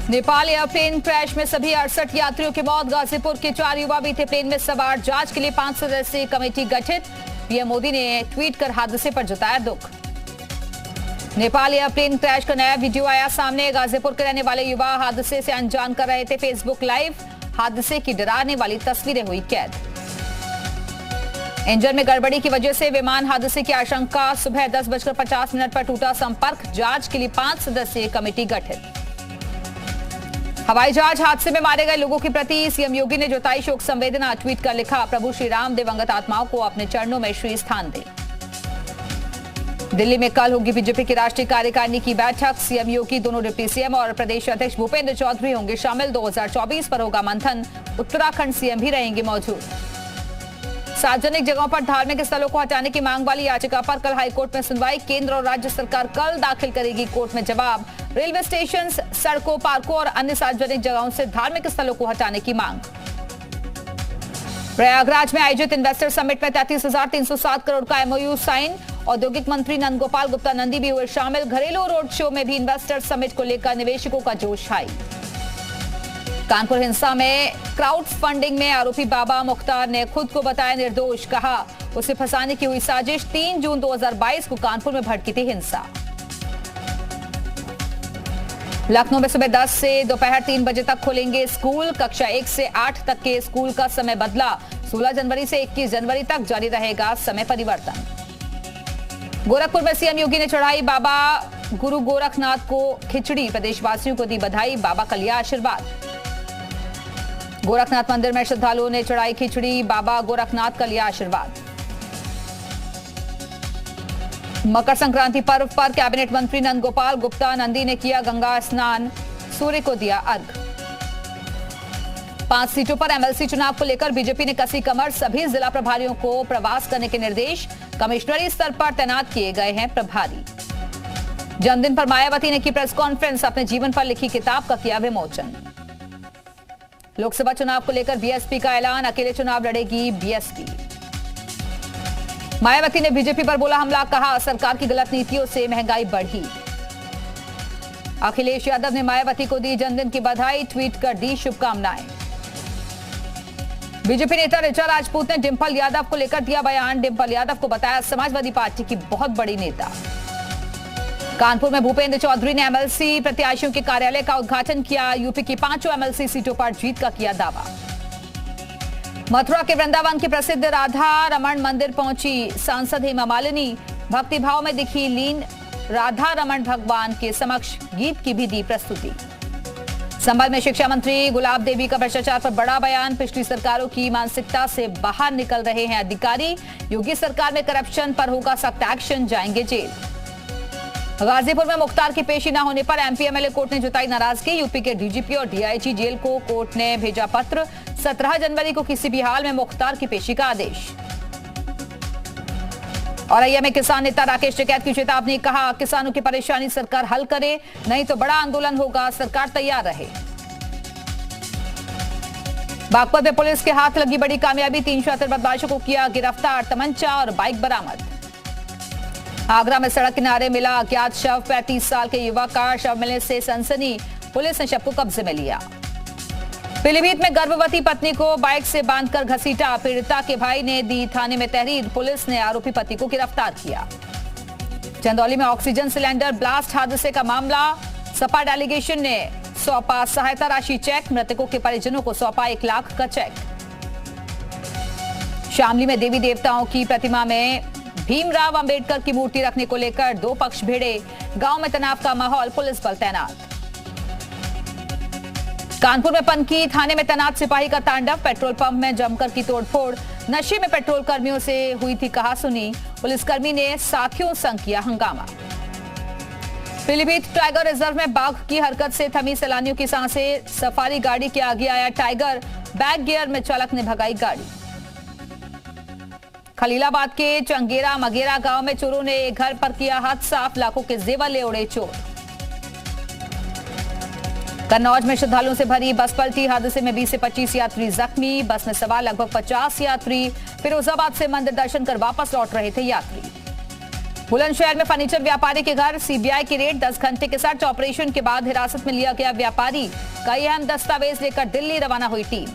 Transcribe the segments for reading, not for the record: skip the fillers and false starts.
Nepal airplane crash में सभी 68 यात्रियों की मौत। गाजीपुर के 4 युवा भी थे प्लेन में सवार। जांच के लिए 5 सदस्यीय कमेटी गठित। पीएम मोदी ने ट्वीट कर हादसे पर जताया दुख। नेपाल एयरप्लेन क्रैश का नया वीडियो आया सामने। गाजीपुर के रहने वाले युवा हादसे से अनजान कर रहे थे फेसबुक लाइव। हादसे की डराने वाली तस्वीरें हुई कैद। इंजन में गड़बड़ी की वजह से विमान हादसे की आशंका। सुबह 10:50 पर टूटा संपर्क। जांच के लिए 5 सदस्यीय कमेटी गठित। हवाई जहाज हादसे में मारे गए लोगों के प्रति सीएम योगी ने जताई शोक संवेदना। ट्वीट कर लिखा, प्रभु श्री राम दिवंगत आत्माओं को अपने चरणों में श्री स्थान दे। दिल्ली में कल होगी बीजेपी की राष्ट्रीय कार्यकारिणी की बैठक। सीएम योगी, दोनों डिप्टी सीएम और प्रदेश अध्यक्ष भूपेंद्र चौधरी होंगे शामिल। 2024 पर होगा मंथन। उत्तराखंड सीएम भी रहेंगे मौजूद। सार्वजनिक जगहों पर धार्मिक स्थलों को हटाने की मांग वाली याचिका पर कल हाईकोर्ट में सुनवाई। केंद्र और राज्य सरकार कल दाखिल करेगी कोर्ट में जवाब। रेलवे स्टेशन, सड़कों, पार्कों और अन्य सार्वजनिक जगहों से धार्मिक स्थलों को हटाने की मांग। प्रयागराज में आयोजित इन्वेस्टर समिट में 33,307 करोड़ का एमओयू साइन। औद्योगिक मंत्री नंदगोपाल गुप्ता नंदी भी हुए शामिल। घरेलू रोड शो में भी इन्वेस्टर समिट को लेकर निवेशकों का जोश हाई। कानपुर हिंसा में क्राउड फंडिंग में आरोपी बाबा मुख्तार ने खुद को बताया निर्दोष। कहा उसे फंसाने की हुई साजिश। 3 जून 2022 को कानपुर में भड़की थी हिंसा। लखनऊ में सुबह 10 से दोपहर 3 बजे तक खुलेंगे स्कूल। कक्षा 1 से 8 तक के स्कूल का समय बदला। 16 जनवरी से 21 जनवरी तक जारी रहेगा समय परिवर्तन। गोरखपुर में सीएम योगी ने चढ़ाई बाबा गुरु गोरखनाथ को खिचड़ी। प्रदेशवासियों को दी बधाई। बाबा का लिया आशीर्वाद। गोरखनाथ मंदिर में श्रद्धालुओं ने चढ़ाई खिचड़ी। बाबा गोरखनाथ का लिया आशीर्वाद। मकर संक्रांति पर्व पर कैबिनेट मंत्री नंदगोपाल गुप्ता नंदी ने किया गंगा स्नान। सूर्य को दिया अर्घ। 5 सीटों पर एमएलसी चुनाव को लेकर बीजेपी ने कसी कमर। सभी जिला प्रभारियों को प्रवास करने के निर्देश। कमिश्नरी स्तर पर तैनात किए गए हैं प्रभारी। जन्मदिन पर मायावती ने की प्रेस कॉन्फ्रेंस। अपने जीवन पर लिखी किताब का किया विमोचन। लोकसभा चुनाव को लेकर बीएसपी का ऐलान। अकेले चुनाव लड़ेगी बीएसपी। मायावती ने बीजेपी पर बोला हमला। कहा सरकार की गलत नीतियों से महंगाई बढ़ी। अखिलेश यादव ने मायावती को दी जन्मदिन की बधाई। ट्वीट कर दी शुभकामनाएं। बीजेपी नेता ऋचा राजपूत ने डिंपल यादव को लेकर दिया बयान। डिंपल यादव को बताया समाजवादी पार्टी की बहुत बड़ी नेता। कानपुर में भूपेंद्र चौधरी ने एमएलसी प्रत्याशियों के कार्यालय का उद्घाटन किया। यूपी की 5 एमएलसी सीटों पर जीत का किया दावा। मथुरा के वृंदावन के प्रसिद्ध राधा रमण मंदिर पहुंची सांसद हेमा मालिनी। भक्तिभाव में दिखी लीन। राधा रमण भगवान के समक्ष गीत की भी दी प्रस्तुति। संभल में शिक्षा मंत्री गुलाब देवी का भ्रष्टाचार पर बड़ा बयान। पिछली सरकारों की मानसिकता से बाहर निकल रहे हैं अधिकारी। योगी सरकार में करप्शन पर होगा सख्त एक्शन, जाएंगे जेल। गाजीपुर में मुख्तार की पेशी न होने पर एमपी एमएलए कोर्ट ने जताई नाराजगी। यूपी के डीजीपी और डीआईजी जेल को कोर्ट ने भेजा पत्र। 17 जनवरी को किसी भी हाल में मुख्तार की पेशी का आदेश। औरैया में किसान नेता राकेश टिकैत की चेतावनी। कहा किसानों की परेशानी सरकार हल करे, नहीं तो बड़ा आंदोलन होगा। सरकार तैयार रहे। बागपत में पुलिस के हाथ लगी बड़ी कामयाबी। 3 शातिर बदमाशों को किया गिरफ्तार। तमंचा और बाइक बरामद। आगरा में सड़क किनारे मिला अज्ञात शव। 35 साल के युवक का शव मिलने से सनसनी। पुलिस ने शव को कब्जे में लिया। पीलीभीत में गर्भवती पत्नी को बाइक से बांधकर घसीटा। पीड़िता के भाई ने दी थाने में तहरीर। पुलिस ने आरोपी पति को गिरफ्तार किया। चंदौली में ऑक्सीजन सिलेंडर ब्लास्ट हादसे का मामला। सपा डेलीगेशन ने सौंपा सहायता राशि चेक। मृतकों के परिजनों को सौंपा 1 लाख का चेक। शामली में देवी देवताओं की प्रतिमा में भीमराव अंबेडकर की मूर्ति रखने को लेकर 2 पक्ष भिड़े। गांव में तनाव का माहौल। पुलिस बल तैनात। कानपुर में पनकी थाने में तैनात सिपाही का तांडव। पेट्रोल पंप में जमकर की तोड़फोड़। नशे में पेट्रोल कर्मियों से हुई थी कहासुनी। पुलिसकर्मी ने साथियों संग किया हंगामा। पीलीभीत टाइगर रिजर्व में बाघ की हरकत से थमी सैलानियों की सांसें। सफारी गाड़ी के आगे आया टाइगर। बैक गियर में चालक ने भगाई गाड़ी। खलीलाबाद के चंगेरा मगेरा गांव में चोरों ने घर पर किया हाथ साफ। लाखों के जेवर ले उड़े चोर। कन्नौज में श्रद्धालुओं से भरी बस पलटी। हादसे में 20 से 25 यात्री जख्मी। बस में सवार लगभग 50 यात्री फिरोजाबाद से मंदिर दर्शन कर वापस लौट रहे थे यात्री। बुलंदशहर में फर्नीचर व्यापारी के घर सीबीआई की रेड। 10 घंटे के सर्च ऑपरेशन के बाद हिरासत में लिया गया व्यापारी। कई अहम दस्तावेज लेकर दिल्ली रवाना हुई टीम।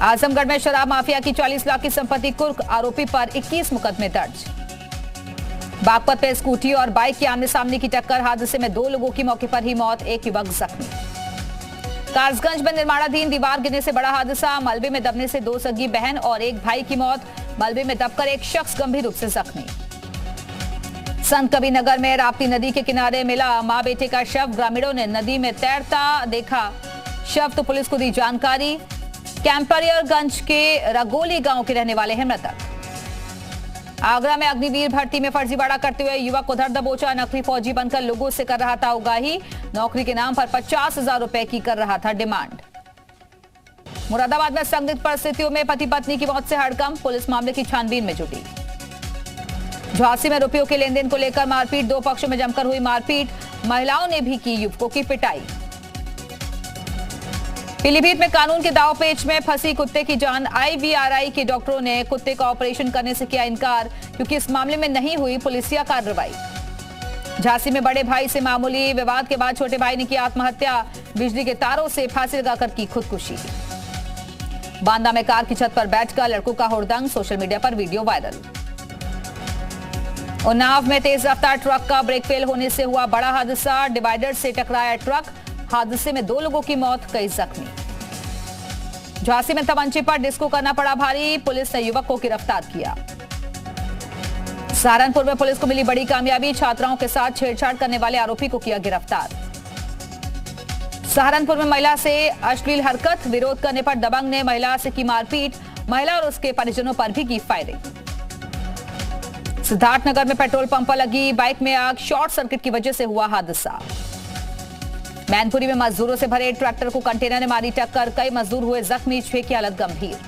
आजमगढ़ में शराब माफिया की 40 लाख की संपत्ति कुर्क, आरोपी पर 21 मुकदमे दर्ज। बागपत में स्कूटी और बाइक की आमने सामने की टक्कर, हादसे में 2 लोगों की मौके पर ही मौत, एक युवक जख्मी। कासगंज में निर्माणाधीन दीवार गिरने से बड़ा हादसा, मलबे में दबने से 2 सगी बहन और एक भाई की मौत, मलबे में दबकर एक शख्स गंभीर रूप से जख्मी। संत कबीर नगर में राप्ती नदी के किनारे मिला मां बेटे का शव, ग्रामीणों ने नदी में तैरता देखा शव तो पुलिस को दी जानकारी। कैंपरियरगंज के रगोली गांव के रहने वाले हैं मृतक। आगरा में अग्निवीर भर्ती में फर्जीवाड़ा करते हुए युवक को धर दबोचा, नकली फौजी बनकर लोगों से कर रहा था उगाही, नौकरी के नाम पर 50,000 रुपए की कर रहा था डिमांड। मुरादाबाद में संदिग्ध परिस्थितियों में पति पत्नी की मौत से हड़कंप, पुलिस मामले की छानबीन में जुटी। झांसी में रुपयों के लेन देन को लेकर मारपीट, 2 पक्षों में जमकर हुई मारपीट, महिलाओं ने भी की युवकों की पिटाई। पीलीभीत में कानून के दांवपेच में फंसी कुत्ते की जान, IVRI के डॉक्टरों ने कुत्ते का ऑपरेशन करने से किया इनकार, क्योंकि इस मामले में नहीं हुई पुलिसिया कार्रवाई। झांसी में बड़े भाई से मामूली विवाद के बाद छोटे भाई ने की आत्महत्या, बिजली के तारों से फांसी लगाकर की खुदकुशी। बांदा में कार की छत पर बैठकर लड़कों का हुड़दंग, सोशल मीडिया पर वीडियो वायरल। उन्नाव में तेज रफ्तार ट्रक का ब्रेक फेल होने से हुआ बड़ा हादसा, डिवाइडर से टकराया ट्रक, हादसे में 2 लोगों की मौत, कई जख्मी। झांसी में तमंचे पर डिस्को करना पड़ा भारी, पुलिस ने युवक को गिरफ्तार किया। सहारनपुर में पुलिस को मिली बड़ी कामयाबी, छात्राओं के साथ छेड़छाड़ करने वाले आरोपी को किया गिरफ्तार। सहारनपुर में महिला से अश्लील हरकत, विरोध करने पर दबंग ने महिला से की मारपीट, महिला और उसके परिजनों पर भी की फायरिंग। सिद्धार्थनगर में पेट्रोल पंप पर लगी बाइक में आग, शॉर्ट सर्किट की वजह से हुआ हादसा। मैनपुरी में मजदूरों से भरे ट्रैक्टर को कंटेनर ने मारी टक्कर, कई मजदूर हुए जख्मी, 6 की हालत गंभीर।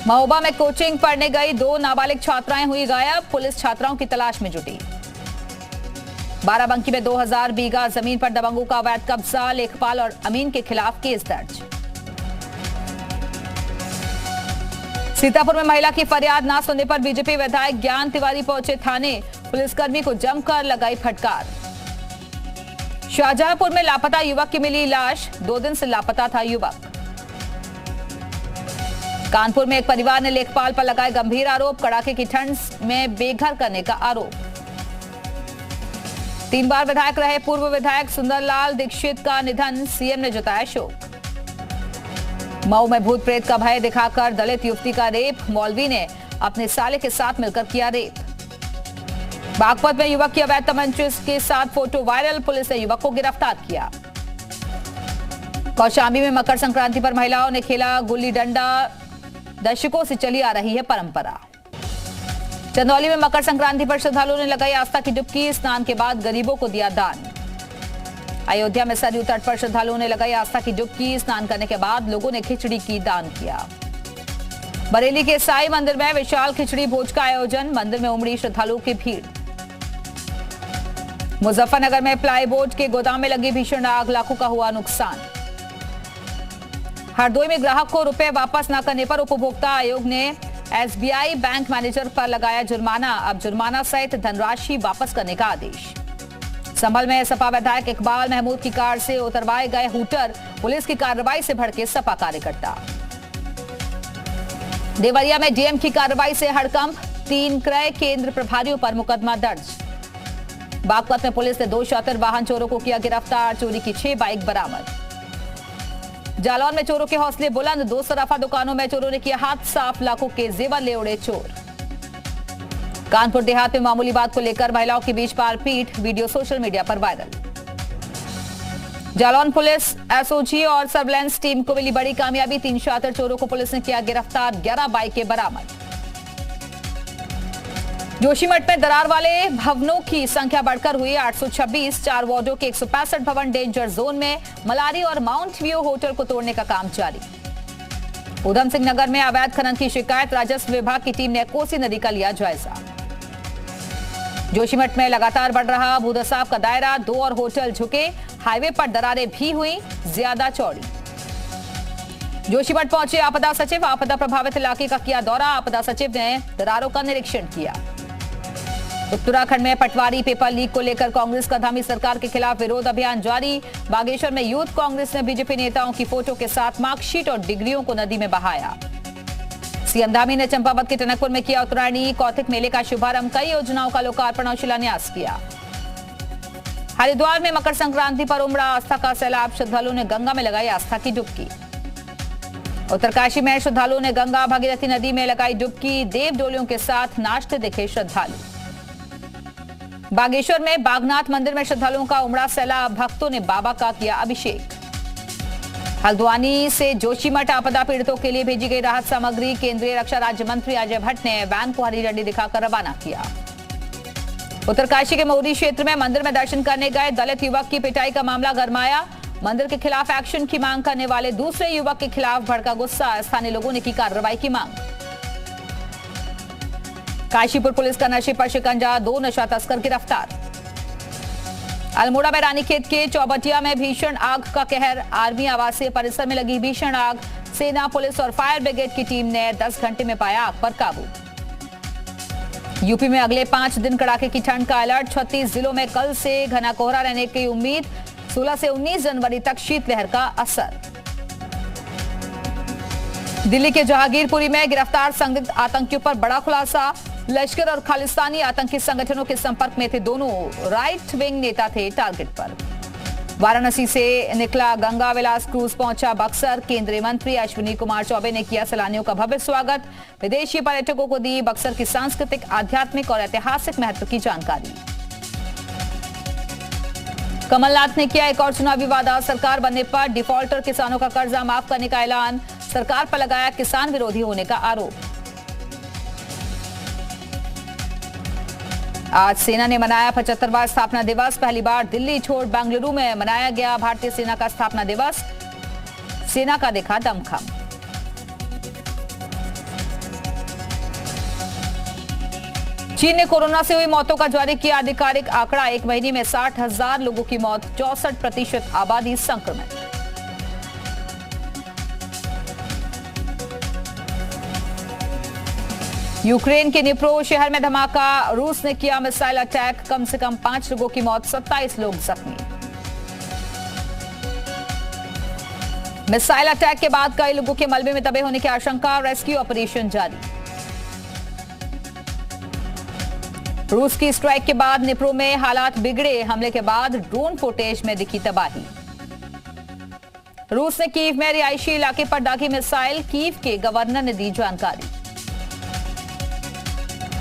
महोबा में कोचिंग पढ़ने गई 2 नाबालिग छात्राएं हुई गायब, पुलिस छात्राओं की तलाश में जुटी। बाराबंकी में 2000 बीघा जमीन पर दबंगों का अवैध कब्जा, लेखपाल और अमीन के खिलाफ केस दर्ज। सीतापुर में महिला की फरियाद ना सुनने पर बीजेपी विधायक ज्ञान तिवारी पहुंचे थाने, पुलिसकर्मी को जमकर लगाई फटकार। शाहजहांपुर में लापता युवक की मिली लाश, 2 दिन से लापता था युवक। कानपुर में एक परिवार ने लेखपाल पर लगाए गंभीर आरोप, कड़ाके की ठंड में बेघर करने का आरोप। 3 बार विधायक रहे पूर्व विधायक सुंदरलाल दीक्षित का निधन, सीएम ने जताया शोक। मऊ में भूत प्रेत का भय दिखाकर दलित युवती का रेप, मौलवी ने अपने साले के साथ मिलकर किया रेप। बागपत में युवक की अवैध तमंचे के साथ फोटो वायरल, पुलिस ने युवक को गिरफ्तार किया। कौशाम्बी में मकर संक्रांति पर महिलाओं ने खेला गुल्ली डंडा, दशकों से चली आ रही है परंपरा। चंदौली में मकर संक्रांति पर श्रद्धालुओं ने लगाई आस्था की डुबकी, स्नान के बाद गरीबों को दिया दान। अयोध्या में सरयू तट पर श्रद्धालुओं ने लगाई आस्था की डुबकी, स्नान करने के बाद लोगों ने खिचड़ी की दान किया। बरेली के साई मंदिर में विशाल खिचड़ी भोज का आयोजन, मंदिर में उमड़ी श्रद्धालुओं की भीड़। मुजफ्फरनगर में प्लाईबोर्ड के गोदाम में लगी भीषण आग, लाखों का हुआ नुकसान। हरदोई में ग्राहक को रुपए वापस न करने पर उपभोक्ता आयोग ने एसबीआई बैंक मैनेजर पर लगाया जुर्माना, अब जुर्माना सहित धनराशि वापस करने का आदेश। संभल में सपा विधायक इकबाल महमूद की कार से उतरवाए गए हूटर, पुलिस की कार्रवाई से भड़के सपा कार्यकर्ता। देवरिया में डीएम की कार्रवाई से हड़कंप, 3 क्रय केंद्र प्रभारियों पर मुकदमा दर्ज। बागपत में पुलिस ने 2 शातिर वाहन चोरों को किया गिरफ्तार, चोरी की 6 बाइक बरामद। जालौन में चोरों के हौसले बुलंद, 2 सराफा दुकानों में चोरों ने किया हाथ साफ, लाखों के जेवर ले उड़े चोर। कानपुर देहात में मामूली बात को लेकर महिलाओं के बीच मारपीट, वीडियो सोशल मीडिया पर वायरल। जालौन पुलिस एसओजी और सर्विलांस टीम को मिली बड़ी कामयाबी, 3 शातिर चोरों को पुलिस ने किया गिरफ्तार, 11 बाइकें बरामद। जोशीमठ में दरार वाले भवनों की संख्या बढ़कर हुई 826, 4 वार्डों के 165 भवन डेंजर जोन में, मलारी और माउंट व्यू होटल को तोड़ने का काम जारी। उधम सिंह नगर में अवैध खनन की शिकायत, राजस्व विभाग की टीम ने कोसी नदी का लिया जायजा। जोशीमठ में लगातार बढ़ रहा भूदसाव का दायरा, 2 और होटल झुके, हाईवे पर दरारें भी हुई ज्यादा चौड़ी। जोशीमठ पहुंचे आपदा सचिव, आपदा प्रभावित इलाके का किया दौरा, आपदा सचिव ने दरारों का निरीक्षण किया। उत्तराखंड में पटवारी पेपर लीक को लेकर कांग्रेस का धामी सरकार के खिलाफ विरोध अभियान जारी। बागेश्वर में यूथ कांग्रेस ने बीजेपी नेताओं की फोटो के साथ मार्कशीट और डिग्रियों को नदी में बहाया। सीएम धामी ने चंपावत के टनकपुर में किया उत्तरायणी कौतिक मेले का शुभारंभ। कई योजनाओं का लोकार्पण और शिलान्यास किया। हरिद्वार में मकर संक्रांति पर उमड़ा आस्था का सैलाब। श्रद्धालुओं ने गंगा में लगाई आस्था की डुबकी। उत्तरकाशी में श्रद्धालुओं ने गंगा भागीरथी नदी में लगाई डुबकी। देव डोलियों के साथ नाचते दिखे श्रद्धालु। बागेश्वर में बागनाथ मंदिर में श्रद्धालुओं का उमड़ा सैलाब। भक्तों ने बाबा का किया अभिषेक। हल्द्वानी से जोशीमठ आपदा पीड़ितों के लिए भेजी गई राहत सामग्री। केंद्रीय रक्षा राज्य मंत्री अजय भट्ट ने वैन को हरी झंडी दिखाकर रवाना किया। उत्तरकाशी के मोरी क्षेत्र में मंदिर में दर्शन करने गए दलित युवक की पिटाई का मामला गरमाया। मंदिर के खिलाफ एक्शन की मांग करने वाले दूसरे युवक के खिलाफ भड़का गुस्सा। स्थानीय लोगों ने की कार्रवाई की मांग। काशीपुर पुलिस का नशे पर शिकंजा। 2 नशा तस्कर गिरफ्तार। अल्मोड़ा में रानीखेत के चौबटिया में भीषण आग का कहर। आर्मी आवासीय परिसर में लगी भीषण आग। सेना, पुलिस और फायर ब्रिगेड की टीम ने 10 घंटे में पाया आग पर काबू। यूपी में अगले 5 दिन कड़ाके की ठंड का अलर्ट। 36 जिलों में कल से घना कोहरा रहने की उम्मीद। 16 से 19 जनवरी तक शीतलहर का असर। दिल्ली के जहांगीरपुरी में गिरफ्तार संदिग्ध आतंकियों पर बड़ा खुलासा। लश्कर और खालिस्तानी आतंकी संगठनों के संपर्क में थे दोनों। राइट विंग नेता थे टारगेट पर। वाराणसी से निकला गंगा विलास क्रूज पहुंचा बक्सर। केंद्रीय मंत्री अश्विनी कुमार चौबे ने किया सैलानियों का भव्य स्वागत। विदेशी पर्यटकों को दी बक्सर की सांस्कृतिक, आध्यात्मिक और ऐतिहासिक महत्व की जानकारी। कमलनाथ ने किया एक और चुनावी वादा। सरकार बनने पर डिफॉल्टर किसानों का कर्जा माफ करने का ऐलान। सरकार पर लगाया किसान विरोधी होने का आरोप। आज सेना ने मनाया 75वां स्थापना दिवस। पहली बार दिल्ली छोड़ बेंगलुरु में मनाया गया भारतीय सेना का स्थापना दिवस। सेना का देखा दमखम। चीन ने कोरोना से हुई मौतों का जारी किया आधिकारिक आंकड़ा। 1 महीने में 60,000 लोगों की मौत। 64% आबादी संक्रमित। यूक्रेन के निप्रो शहर में धमाका। रूस ने किया मिसाइल अटैक। कम से कम 5 लोगों की मौत, 27 लोग जख्मी। मिसाइल अटैक के बाद कई लोगों के मलबे में दबे होने की आशंका। रेस्क्यू ऑपरेशन जारी। रूस की स्ट्राइक के बाद निप्रो में हालात बिगड़े। हमले के बाद ड्रोन फुटेज में दिखी तबाही। रूस ने कीव में रिहायशी इलाके पर दागी मिसाइल। कीव के गवर्नर ने दी जानकारी।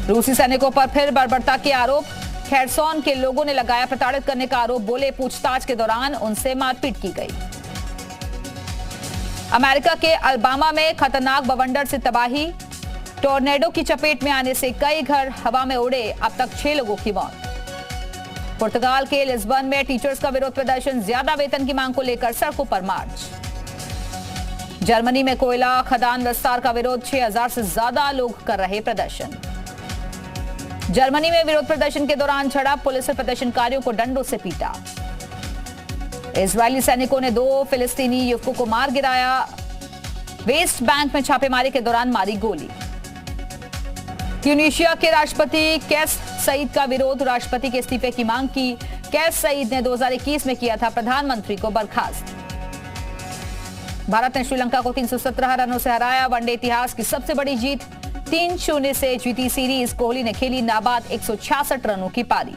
रूसी सैनिकों पर फिर बर्बरता के आरोप। खेरसौन के लोगों ने लगाया प्रताड़ित करने का आरोप। बोले पूछताछ के दौरान उनसे मारपीट की गई। अमेरिका के अल्बामा में खतरनाक बवंडर से तबाही। टोर्नेडो की चपेट में आने से कई घर हवा में उड़े। अब तक 6 लोगों की मौत। पुर्तगाल के लिस्बन में टीचर्स का विरोध प्रदर्शन। ज्यादा वेतन की मांग को लेकर सड़कों पर मार्च। जर्मनी में कोयला खदान विस्तार का विरोध। 6000 से ज्यादा लोग कर रहे प्रदर्शन। जर्मनी में विरोध प्रदर्शन के दौरान झड़प। पुलिस ने प्रदर्शनकारियों को डंडों से पीटा। इजरायली सैनिकों ने 2 फिलिस्तीनी युवकों को मार गिराया। वेस्ट बैंक में छापेमारी के दौरान मारी गोली। ट्यूनीशिया के राष्ट्रपति कैस सईद का विरोध। राष्ट्रपति के इस्तीफे की मांग की। कैस सईद ने 2021 में किया था प्रधानमंत्री को बर्खास्त। भारत ने श्रीलंका को 317 रनों से हराया। वनडे इतिहास की सबसे बड़ी जीत। 3-0 से जीती सीरीज। कोहली ने खेली नाबाद 166 रनों की पारी।